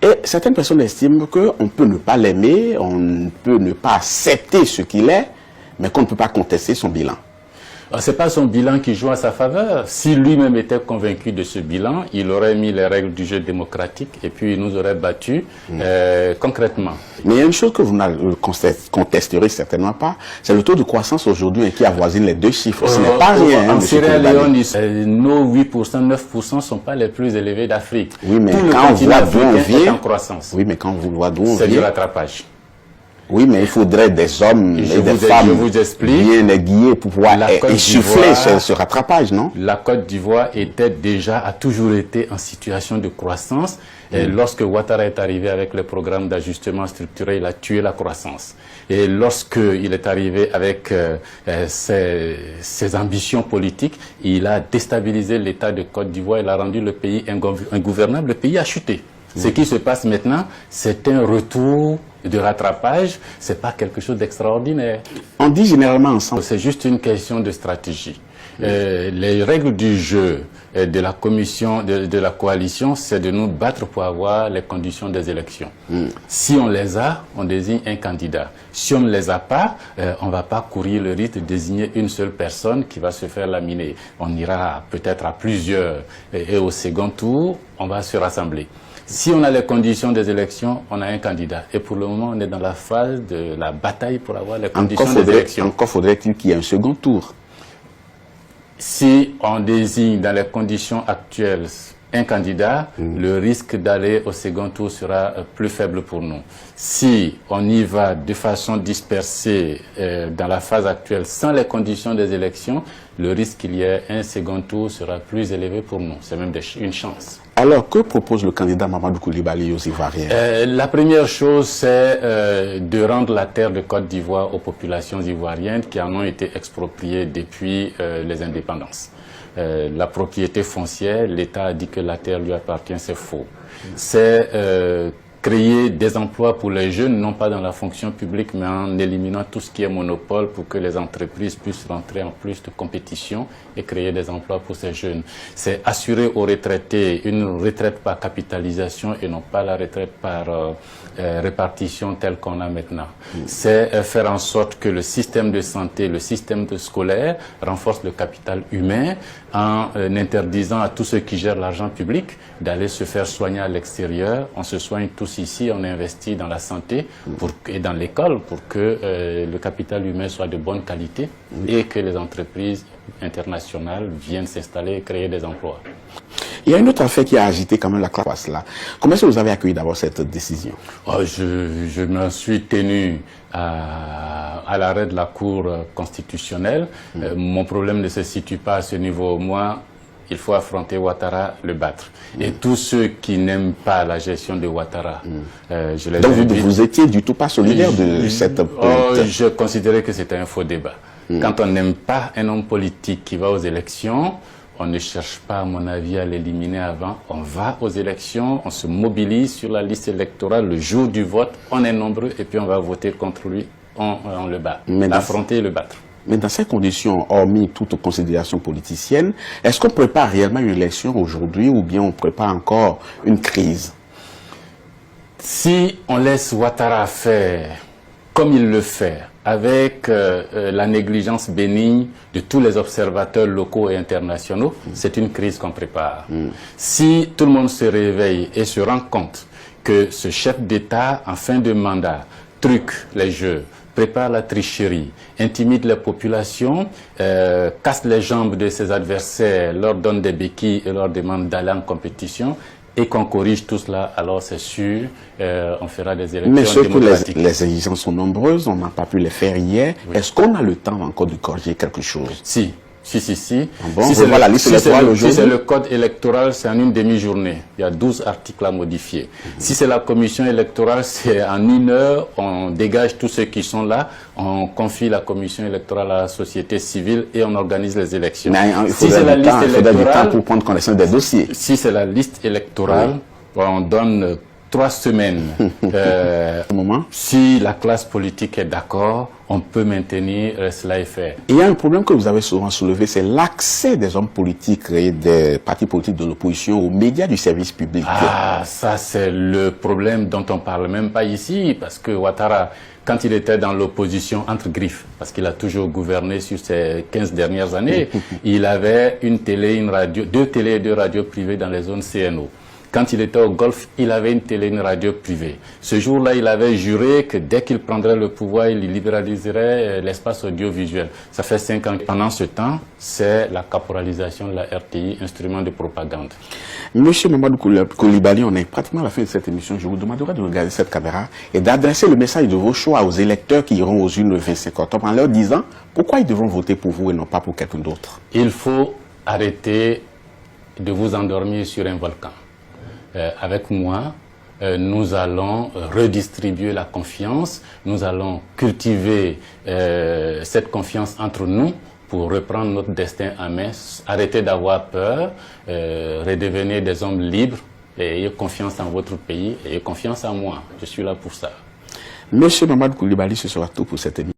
Et certaines personnes estiment qu'on peut ne pas l'aimer, on peut ne pas accepter ce qu'il est, mais qu'on ne peut pas contester son bilan. Ce n'est pas son bilan qui joue à sa faveur. Si lui-même était convaincu de ce bilan, il aurait mis les règles du jeu démocratique et puis il nous aurait battus concrètement. Mais il y a une chose que vous ne contesterez certainement pas, c'est le taux de croissance aujourd'hui qui avoisine les 2 chiffres. Ce n'est pas rien. En Sierra Leone, nos 8%, 9% ne sont pas les plus élevés d'Afrique. Oui, mais quand on voit d'où on vient, en croissance. Oui, mais quand on voit d'où on vient, c'est du rattrapage. Oui, mais il faudrait des hommes et des femmes bien aiguillés pour pouvoir insuffler ce rattrapage, non? La Côte d'Ivoire a toujours été en situation de croissance. Et lorsque Ouattara est arrivé avec le programme d'ajustement structuré, il a tué la croissance. Et lorsqu'il est arrivé avec ses ambitions politiques, il a déstabilisé l'État de Côte d'Ivoire, il a rendu le pays ingouvernable, le pays a chuté. Ce qui se passe maintenant, c'est un retour de rattrapage, c'est pas quelque chose d'extraordinaire. On dit généralement ensemble. C'est juste une question de stratégie. Les règles du jeu de la commission, de la coalition, c'est de nous battre pour avoir les conditions des élections. Si on les a, on désigne un candidat. Si on ne les a pas, on ne va pas courir le risque de désigner une seule personne qui va se faire laminer. On ira peut-être à plusieurs et au second tour, on va se rassembler. Si on a les conditions des élections, on a un candidat. Et pour le moment, on est dans la phase de la bataille pour avoir les conditions des élections. Encore faudrait-il qu'il y ait un second tour. Si on désigne dans les conditions actuelles un candidat, le risque d'aller au second tour sera plus faible pour nous. Si on y va de façon dispersée dans la phase actuelle sans les conditions des élections, le risque qu'il y ait un second tour sera plus élevé pour nous. C'est même une chance. Alors, que propose le candidat Mamadou Coulibaly aux Ivoiriens? La première chose, c'est de rendre la terre de Côte d'Ivoire aux populations ivoiriennes qui en ont été expropriées depuis les indépendances. La propriété foncière, l'État a dit que la terre lui appartient, c'est faux. C'est créer des emplois pour les jeunes, non pas dans la fonction publique, mais en éliminant tout ce qui est monopole pour que les entreprises puissent rentrer en plus de compétition et créer des emplois pour ces jeunes. C'est assurer aux retraités une retraite par capitalisation et non pas la retraite par répartition telle qu'on a maintenant. C'est faire en sorte que le système de santé, le système scolaire renforce le capital humain en interdisant à tous ceux qui gèrent l'argent public d'aller se faire soigner à l'extérieur. On se soigne tous ici, on investit dans la santé et dans l'école pour que le capital humain soit de bonne qualité et que les entreprises internationales viennent s'installer et créer des emplois. Il y a une autre affaire qui a agité quand même la classe là. Comment est-ce que vous avez accueilli d'abord cette décision? Je m'en suis tenu à l'arrêt de la Cour constitutionnelle. Mon problème ne se situe pas à ce niveau. Moi, il faut affronter Ouattara, le battre. Et tous ceux qui n'aiment pas la gestion de Ouattara, je les invite. Donc vous étiez du tout pas solidaire de cette plainte? Je considérais que c'était un faux débat. Quand on n'aime pas un homme politique qui va aux élections, on ne cherche pas, à mon avis, à l'éliminer avant. On va aux élections, on se mobilise sur la liste électorale le jour du vote, on est nombreux et puis on va voter contre lui, on le bat. L'affronter et le battre. Mais dans ces conditions, hormis toute considération politicienne, est-ce qu'on prépare réellement une élection aujourd'hui ou bien on prépare encore une crise? Si on laisse Ouattara faire comme il le fait, avec la négligence bénigne de tous les observateurs locaux et internationaux, c'est une crise qu'on prépare. Si tout le monde se réveille et se rend compte que ce chef d'État, en fin de mandat, truque les jeux, prépare la tricherie, intimide les populations, casse les jambes de ses adversaires, leur donne des béquilles et leur demande d'aller en compétition, et qu'on corrige tout cela, alors c'est sûr, on fera des élections démocratiques. Mais les exigences sont nombreuses, on n'a pas pu les faire hier. Oui. Est-ce qu'on a le temps encore de corriger quelque chose? Si. Si. Bon, si c'est le code électoral, c'est en une demi-journée. Il y a 12 articles à modifier. Si c'est la commission électorale, c'est en 1 heure, on dégage tous ceux qui sont là, on confie la commission électorale à la société civile et on organise les élections. Mais il faudrait du temps pour prendre connaissance des dossiers. Si c'est la liste électorale, on donne 3 semaines, si la classe politique est d'accord, on peut maintenir cela et faire. Il y a un problème que vous avez souvent soulevé, c'est l'accès des hommes politiques et des partis politiques de l'opposition aux médias du service public. Ah, ça c'est le problème dont on parle même pas ici, parce que Ouattara, quand il était dans l'opposition entre griffes, parce qu'il a toujours gouverné sur ces 15 dernières années, il avait une télé, une radio, 2 télés et 2 radios privées dans les zones CNO. Quand il était au Golfe, il avait une télé, une radio privée. Ce jour-là, il avait juré que dès qu'il prendrait le pouvoir, il libéraliserait l'espace audiovisuel. Ça fait 5 ans. Pendant ce temps, c'est la caporalisation de la RTI, instrument de propagande. Monsieur Mamadou Coulibaly, on est pratiquement à la fin de cette émission. Je vous demanderai de regarder cette caméra et d'adresser le message de vos choix aux électeurs qui iront aux urnes le 25 octobre en leur disant pourquoi ils devront voter pour vous et non pas pour quelqu'un d'autre. Il faut arrêter de vous endormir sur un volcan. Avec moi, nous allons redistribuer la confiance, nous allons cultiver cette confiance entre nous pour reprendre notre destin en main, arrêter d'avoir peur, redevenir des hommes libres, et ayez confiance en votre pays, ayez confiance en moi, je suis là pour ça. Monsieur Mamadou Coulibaly, ce sera tout pour cette émission.